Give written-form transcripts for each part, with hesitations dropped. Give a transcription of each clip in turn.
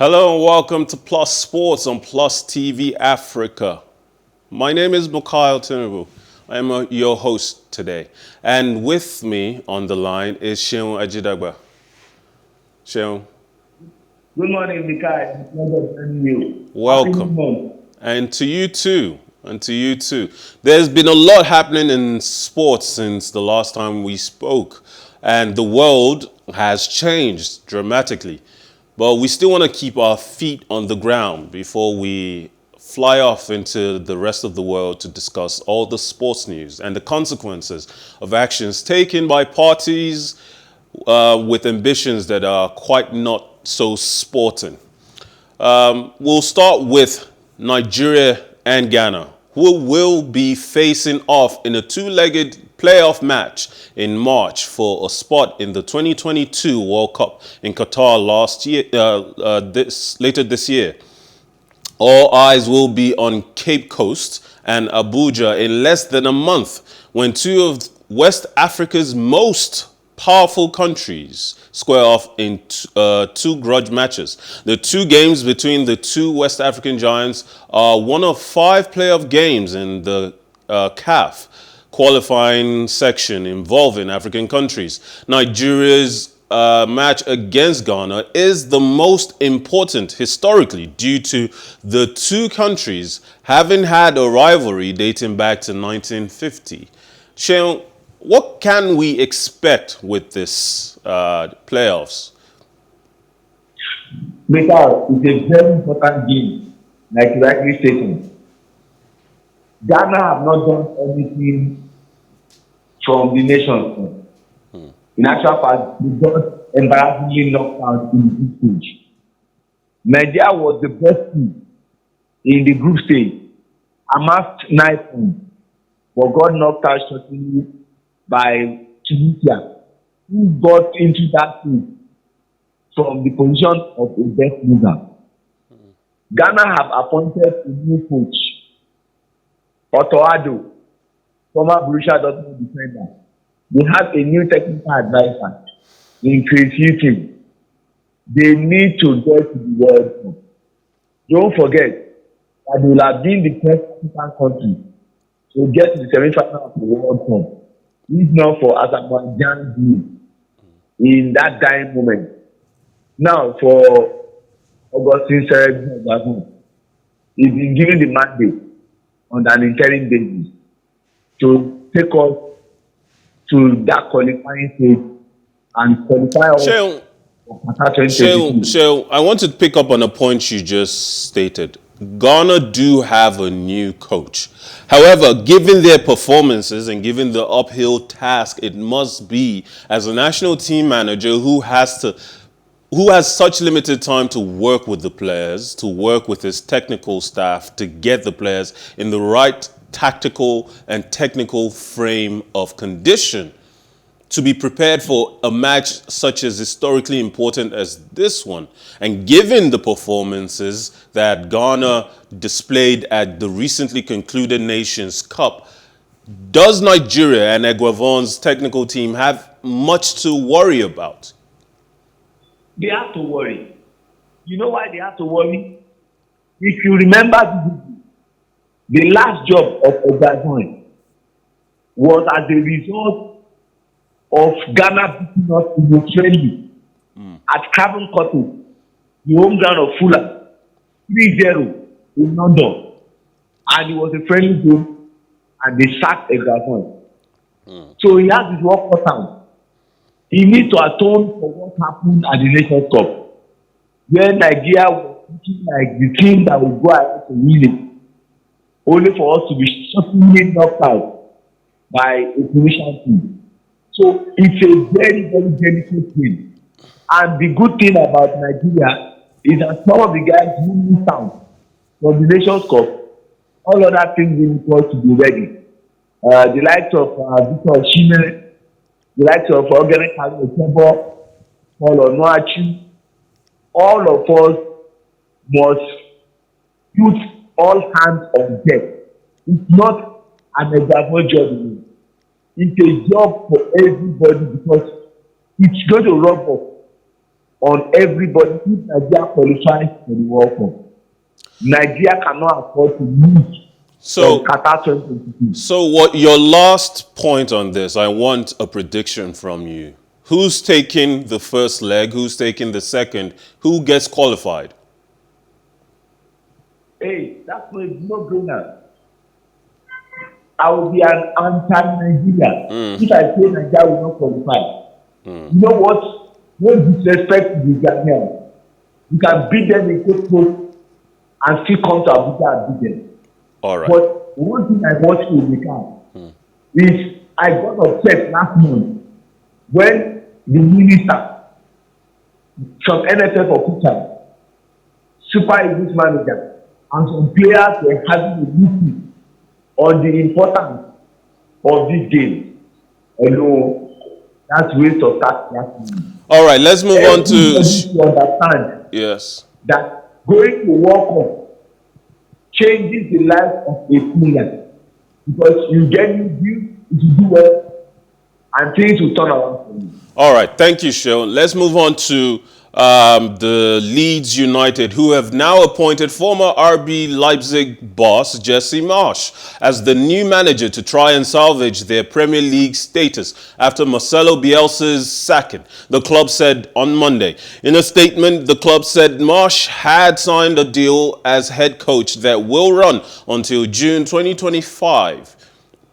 Hello and welcome to Plus Sports on PlusTvAfrica. My name is Mikhail Tinubu. I am your host today. And with me on the line is Seun Ajidagba. Seun. Good morning, Mikhail. Pleasure joining you. Welcome. And to you too. There's been a lot happening in sports since the last time we spoke. And the world has changed dramatically. But we still want to keep our feet on the ground before we fly off into the rest of the world to discuss all the sports news and the consequences of actions taken by parties with ambitions that are quite not so sporting. We'll start with Nigeria and Ghana, who will be facing off in a two-legged playoff match in March for a spot in the 2022 World Cup in Qatar later this year. All eyes will be on Cape Coast and Abuja in less than a month when two of West Africa's most powerful countries square off in two grudge matches. The two games between the two West African giants are one of 5 playoff games in the CAF qualifying section involving African countries. Nigeria's match against Ghana is the most important historically due to the two countries having had a rivalry dating back to 1950. Seun, what can we expect with this playoffs? Mikhail, it's a very important game, like you rightly stated. Ghana have not done anything from the Nations Cup. In actual fact, they got embarrassingly knocked out in the group stage. Nigeria was the best team in the group stage, amassed 9 points, but got knocked out shortly by Tunisia, who got into that team from the position of a best loser. Ghana have appointed a new coach, Otto, former Borussia Dortmund defender. They have a new technical advisor in Chris Hughton. They need to get to the World Cup. Don't forget that they will have been the first African country to get to the semi-final of the World Cup. If not for Azerbaijan in that dying moment. Now for Augustine Serebro, he's been given the mandate on an interim basis to take us to that qualifying stage and qualify us for Qatar 2022. So I want to pick up on a point you just stated. Ghana do have a new coach. However, given their performances and given the uphill task it must be as a national team manager who has such limited time to work with the players, to work with his technical staff, to get the players in the right tactical and technical frame of condition to be prepared for a match such as historically important as this one. And given the performances that Ghana displayed at the recently concluded Nations Cup, does Nigeria and Eguavon's technical team have much to worry about? They have to worry. You know why they have to worry? If you remember, the last job of Eguavon was as a result of Ghana beating us in the friendly at Carbon Cottage, the home ground of Fulham, 3-0 in London. And it was a friendly game, and they sacked Eguavon. So he has his work cut out. He needs to atone for what happened at the Nations Cup, where Nigeria was looking like the team that would go ahead to win it, only for us to be shockingly knocked out by a Tunisian team. So it's a very, very delicate thing. And the good thing about Nigeria is that some of the guys who missed out from the Nations Cup, all other things we need to be ready. The likes of Victor Osimhen, the likes of Ogene Kalo, Paul Onuachu, all of us must put all hands on deck. It's not an example job. It's a job for everybody because it's going to rub off on everybody if Nigeria qualifies for the World Cup. Nigeria cannot afford to lose from So, Qatar 2022. so what your last point on this, I want a prediction from you. Who's taking the first leg? Who's taking the second? Who gets qualified? Hey, that's no-brainer. I will be an anti-Nigeria if I say Nigeria will not qualify. You know what? No disrespect to the Ghanaians. You can beat them in Cote and still come to Abuja and beat them. All right. But one thing I watched in the car is I got upset last month when the minister from NFF official, Super Eagles manager, and some players were having a meeting on the importance of this game. That's waste of tax. All right, let's move on to... understand Yes. that going to World Cup changes the life of a player because you get new view, if you do well, and things will turn around for you. All right, thank you, Seun. Let's move on to the Leeds United, who have now appointed former RB Leipzig boss Jesse Marsch as the new manager to try and salvage their Premier League status after Marcelo Bielsa's sacking, the club said on Monday. In a statement, the club said Marsch had signed a deal as head coach that will run until June 2025.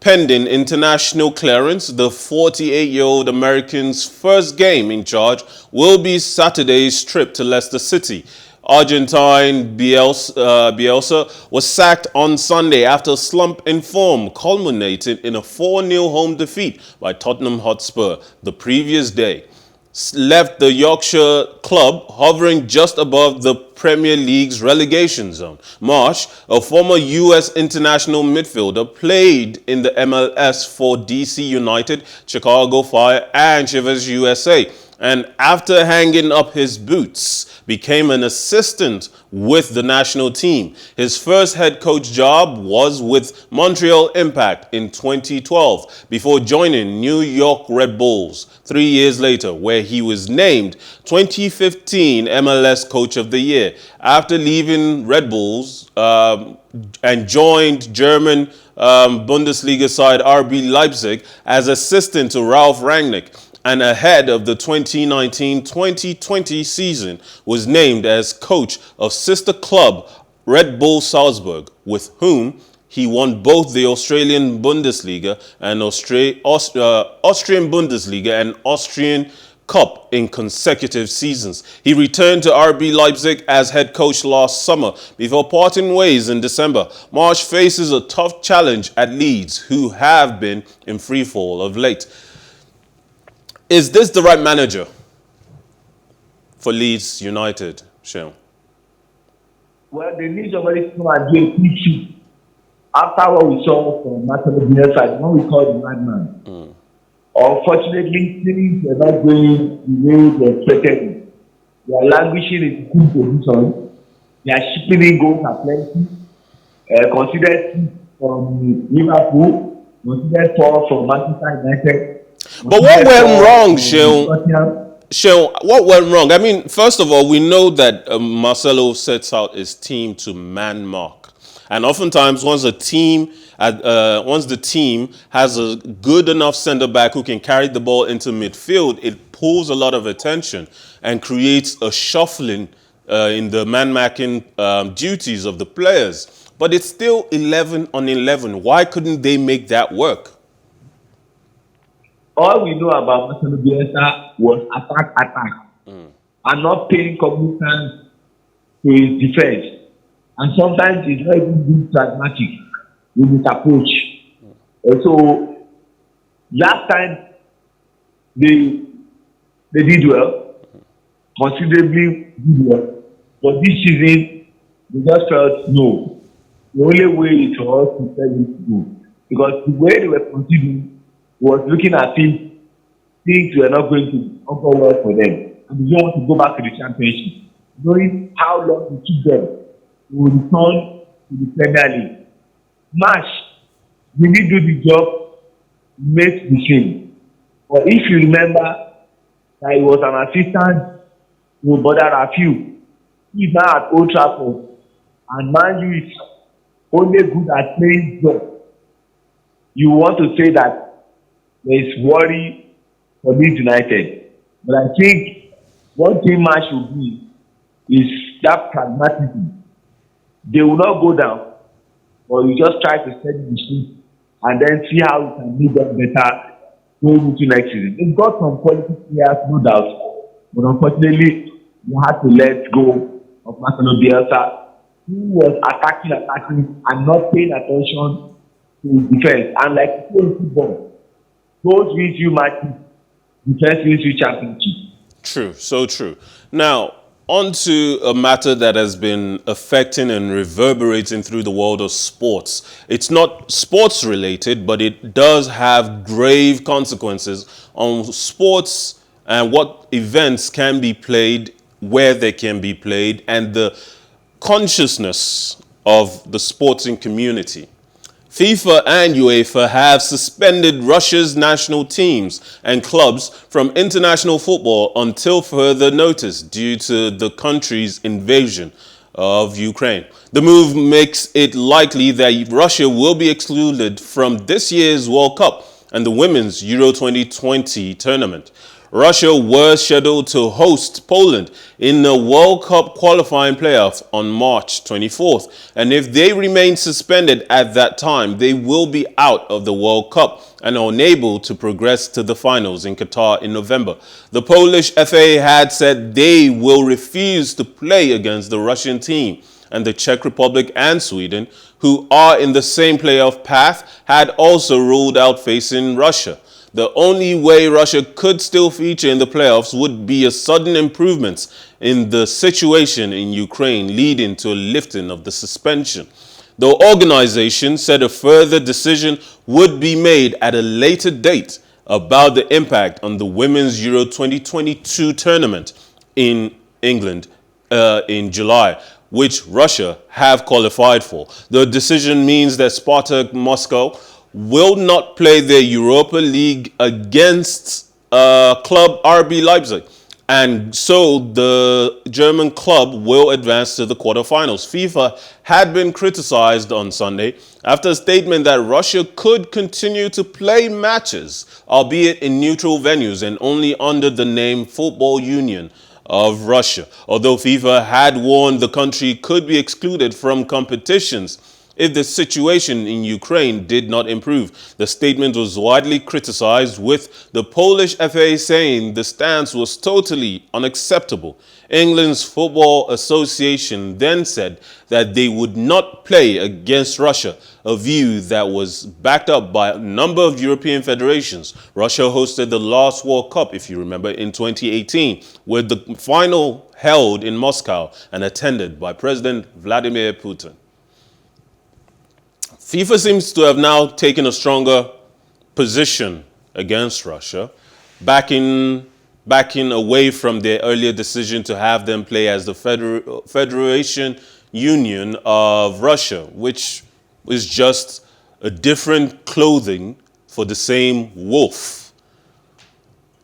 Pending international clearance, the 48-year-old American's first game in charge will be Saturday's trip to Leicester City. Argentine Bielsa was sacked on Sunday after a slump in form culminated in a 4-0 home defeat by Tottenham Hotspur the previous day. Left the Yorkshire club hovering just above the Premier League's relegation zone. Marsch, a former US international midfielder, played in the MLS for DC United, Chicago Fire, and Chivas USA, and after hanging up his boots, became an assistant with the national team. His first head coach job was with Montreal Impact in 2012 before joining New York Red Bulls 3 years later, where he was named 2015 MLS Coach of the Year. After leaving Red Bulls and joined German Bundesliga side RB Leipzig as assistant to Ralf Rangnick, and ahead of the 2019-2020 season, was named as coach of sister club Red Bull Salzburg, with whom he won both the Australian Bundesliga and Austrian Bundesliga and Austrian Cup in consecutive seasons. He returned to RB Leipzig as head coach last summer before parting ways in December. Marsch faces a tough challenge at Leeds, who have been in freefall of late. Is this the right manager for Leeds United, Seun? Well, they need somebody to come and do a quick shift. After what we saw from Marcelo Bielsa, what we call the madman. Unfortunately, things are not going the way they expected. They are languishing in good position. They are shipping in goals at plenty. Considered from Liverpool, considered 4 from Manchester United. But what went wrong, Seun? What went wrong? I mean, first of all, we know that Marcelo sets out his team to man mark. And oftentimes, once the team has a good enough center back who can carry the ball into midfield, it pulls a lot of attention and creates a shuffling in the man-marking duties of the players. But it's still 11 on 11. Why couldn't they make that work? All we know about Marcelo Bielsa was attack, and not paying cognizance to his defense. And sometimes he's not even being pragmatic with his approach. So last time they did well, considerably did well, but this season they just felt no. The only way is for us to tell them to go, because the way they were proceeding was looking at if things were not going to offer well for them, and they don't want to go back to the championship, knowing how long it took them to return to the Premier League. Marsch, when he do the job, makes the same. But if you remember that he was an assistant But there are few. He's now at Old Trafford, and Man U is only good at playing job. You want to say that there is worry for Leeds United, but I think one thing man should be is that pragmatism. They will not go down, but you just try to steady the ship and then see how you can make them better going into next season. They've got some quality players, no doubt, but unfortunately, you had to let go of Marcelo Bielsa, who was attacking, and not paying attention to his defense. And like football, goals wins you matches, defense wins you championship. True, so true. Now, on to a matter that has been affecting and reverberating through the world of sports. It's not sports related, but it does have grave consequences on sports and what events can be played, where they can be played, and the consciousness of the sporting community. FIFA and UEFA have suspended Russia's national teams and clubs from international football until further notice due to the country's invasion of Ukraine. The move makes it likely that Russia will be excluded from this year's World Cup and the Women's Euro 2020 tournament. Russia was scheduled to host Poland in the World Cup qualifying playoff on March 24th. And if they remain suspended at that time, they will be out of the World Cup and unable to progress to the finals in Qatar in November. The Polish FA had said they will refuse to play against the Russian team, and the Czech Republic and Sweden, who are in the same playoff path, had also ruled out facing Russia. The only way Russia could still feature in the playoffs would be a sudden improvement in the situation in Ukraine, leading to a lifting of the suspension. The organization said a further decision would be made at a later date about the impact on the Women's Euro 2022 tournament in England in July, which Russia have qualified for. The decision means that Spartak Moscow will not play their Europa League against club RB Leipzig. And so the German club will advance to the quarterfinals. FIFA had been criticized on Sunday after a statement that Russia could continue to play matches, albeit in neutral venues and only under the name Football Union of Russia. Although FIFA had warned the country could be excluded from competitions if the situation in Ukraine did not improve. The statement was widely criticized, with the Polish FA saying the stance was totally unacceptable. England's Football Association then said that they would not play against Russia, a view that was backed up by a number of European federations. Russia hosted the last World Cup, if you remember, in 2018, with the final held in Moscow and attended by President Vladimir Putin. FIFA seems to have now taken a stronger position against Russia, backing away from their earlier decision to have them play as the Federation Union of Russia, which is just a different clothing for the same wolf.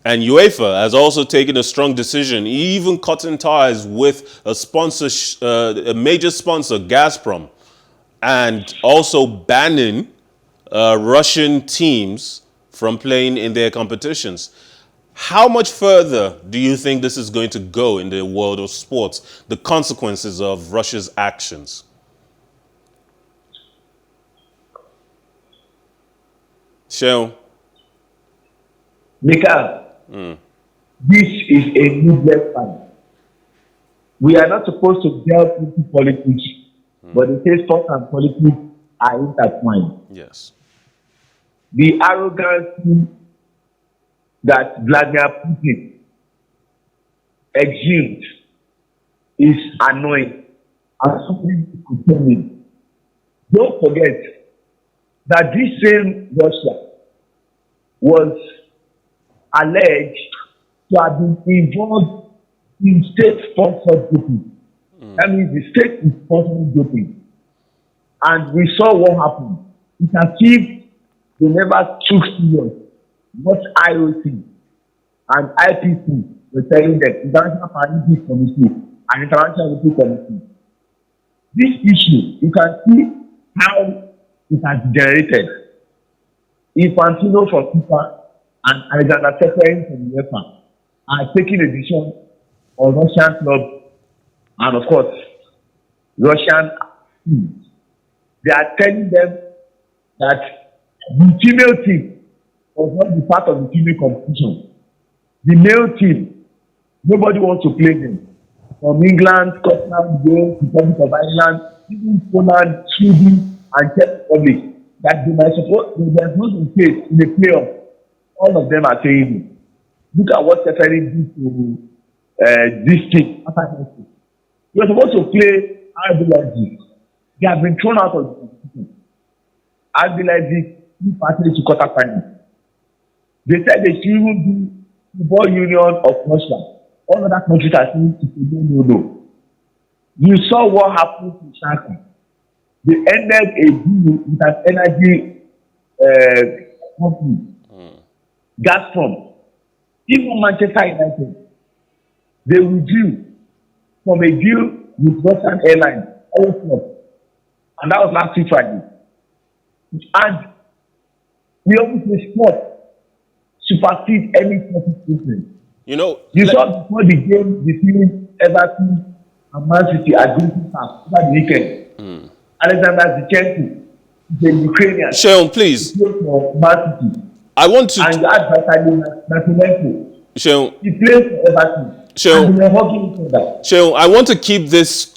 And UEFA has also taken a strong decision, even cutting ties with a major sponsor, Gazprom, and also banning Russian teams from playing in their competitions. How much further do you think this is going to go in the world of sports, the consequences of Russia's actions? Seun? Mika, this is a needless fight. We are not supposed to delve into politics, but it says sport and politics are intertwined. Yes. The arrogance that Vladimir Putin exudes is annoying and something concerning. Don't forget that this same Russia was alleged to have been involved in state-sponsored doping. That means the state is sponsoring doping. And we saw what happened. It's as if they never took serious what IOC and IPC were telling them, International Paralympic Committee and International Olympic Committee. This issue, you can see how it has generated. Infantino from FIFA and Alexander Seferin from UEFA are taking a decision on Russian clubs and, of course, Russian teams. They are telling them that the female team was not be part of the female competition. The male team, nobody wants to play them. From England, Scotland, Wales, Republic of Ireland, even Poland, Sweden, and Czech Republic, that they might support, they are not in place in the playoff. All of them are saying, look at what Seferin did to this team. You are supposed to play RB Leipzig. They have been thrown out of the competition. RB Leipzig partly to quarterfinal. They said they should even do football union of Russia. All other countries are saying it's a no. You saw what happened to Shanghai. They ended a deal with an energy company, Gazprom. Even Manchester United, they withdrew from a deal with Russian Airlines, and that was last week Friday. And we always say sport supersede any sporting statement. You know, you saw before the game between Everton and Man City at Green Park over the weekend. Alexander Zinchenko, the Ukrainian. Seun, please. For Man City. I want to. And you had Vitaly Martinenko. Seun. He plays for Everton. Seun, I want to keep this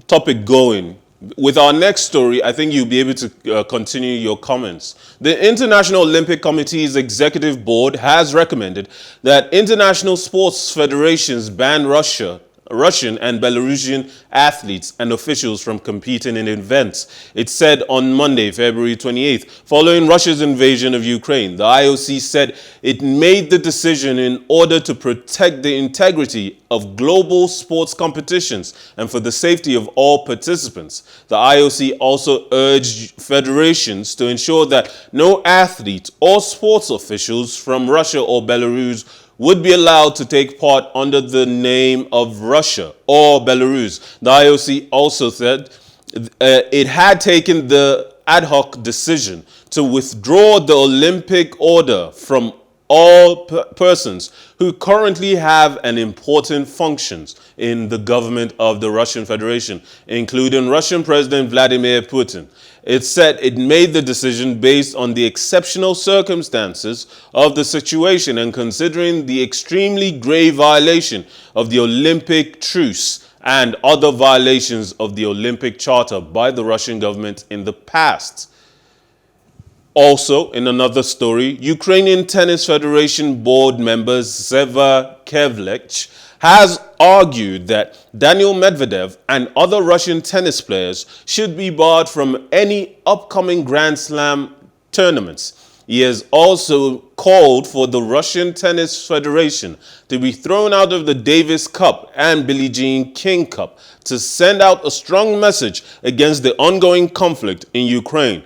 topic going. With our next story, I think you'll be able to continue your comments. The International Olympic Committee's executive board has recommended that international sports federations ban Russian and Belarusian athletes and officials from competing in events. It said on Monday, February 28th, following Russia's invasion of Ukraine. The IOC said it made the decision in order to protect the integrity of global sports competitions and for the safety of all participants. The IOC also urged federations to ensure that no athlete or sports officials from Russia or Belarus would be allowed to take part under the name of Russia or Belarus. The IOC also said it had taken the ad hoc decision to withdraw the Olympic order from all persons who currently have an important functions in the government of the Russian Federation, including Russian President Vladimir Putin. It said it made the decision based on the exceptional circumstances of the situation and considering the extremely grave violation of the Olympic truce and other violations of the Olympic Charter by the Russian government in the past. Also, in another story, Ukrainian Tennis Federation board member Seva Kevlech has argued that Daniil Medvedev and other Russian tennis players should be barred from any upcoming Grand Slam tournaments. He has also called for the Russian Tennis Federation to be thrown out of the Davis Cup and Billie Jean King Cup to send out a strong message against the ongoing conflict in Ukraine.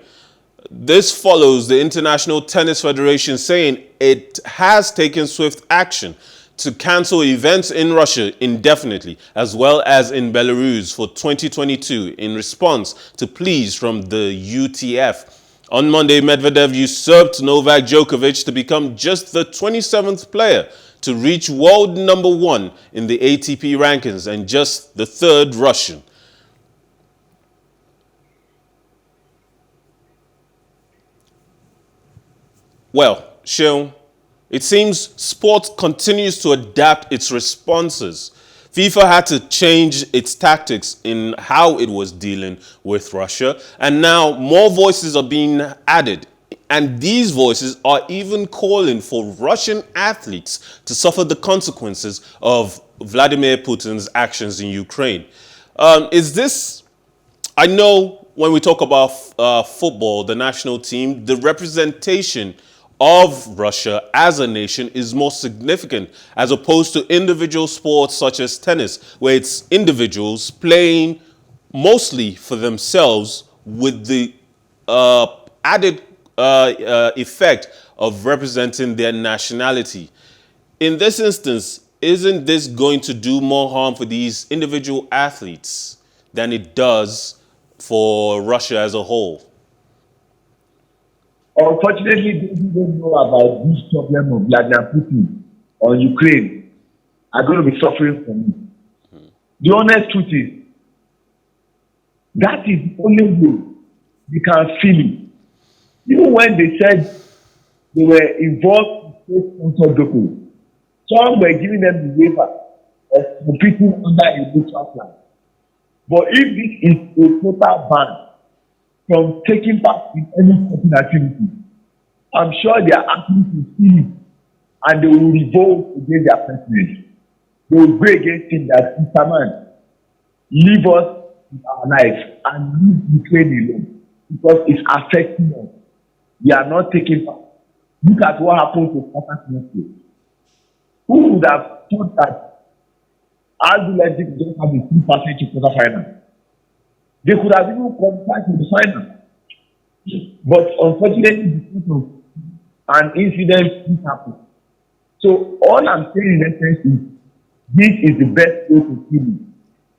This follows the International Tennis Federation saying it has taken swift action to cancel events in Russia indefinitely, as well as in Belarus for 2022 in response to pleas from the UTF. On Monday, Medvedev usurped Novak Djokovic to become just the 27th player to reach world number 1 in the ATP rankings and just the 3rd Russian. Well, Seun, it seems sport continues to adapt its responses. FIFA had to change its tactics in how it was dealing with Russia, and now more voices are being added. And these voices are even calling for Russian athletes to suffer the consequences of Vladimir Putin's actions in Ukraine. I know when we talk about football, the national team, the representation of Russia as a nation is more significant as opposed to individual sports such as tennis, where it's individuals playing mostly for themselves with the added effect of representing their nationality. In this instance, isn't this going to do more harm for these individual athletes than it does for Russia as a whole? Unfortunately, those who don't know about this problem of Vladimir Putin on Ukraine are going to be suffering from it. The honest truth is, that is the only way they can feel it. Even when they said they were involved in state-sponsored doping, some were giving them the waiver of competing under a neutral flag. But if this is a total ban from taking part in any sporting activity, I'm sure their athletes will feel it and they will revolt against their president. They will go against him that, Mr. Man, leave us with our life and leave Ukraine alone because it's affecting us. We are not taking part. Look at what happened to Qatar yesterday. Who would have thought that Leipzig just have a 3% to quarter final? They could have even qualified to the final. But unfortunately, because of an incident, this happened. So all I'm saying in essence is, this is the best way to kill it.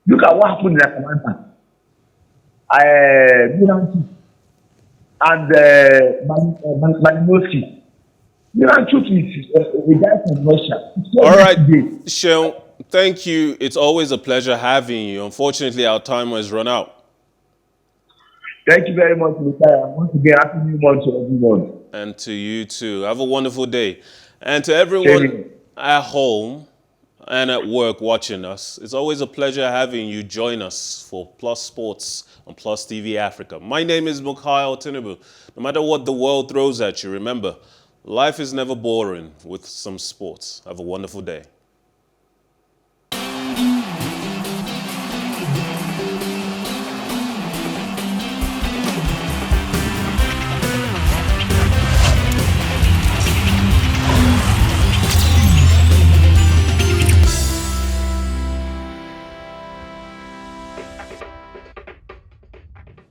Look at what happened in Atalanta. Milan and Malinowski. Milan is a guy from Russia. All right, Seun, thank you. It's always a pleasure having you. Unfortunately, our time has run out. Thank you very much, Mr. Once again, happy new month to everyone. And to you too. Have a wonderful day. And to everyone at home and at work watching us, it's always a pleasure having you join us for Plus Sports on Plus TV Africa. My name is Mikhail Tinubu. No matter what the world throws at you, remember, life is never boring with some sports. Have a wonderful day.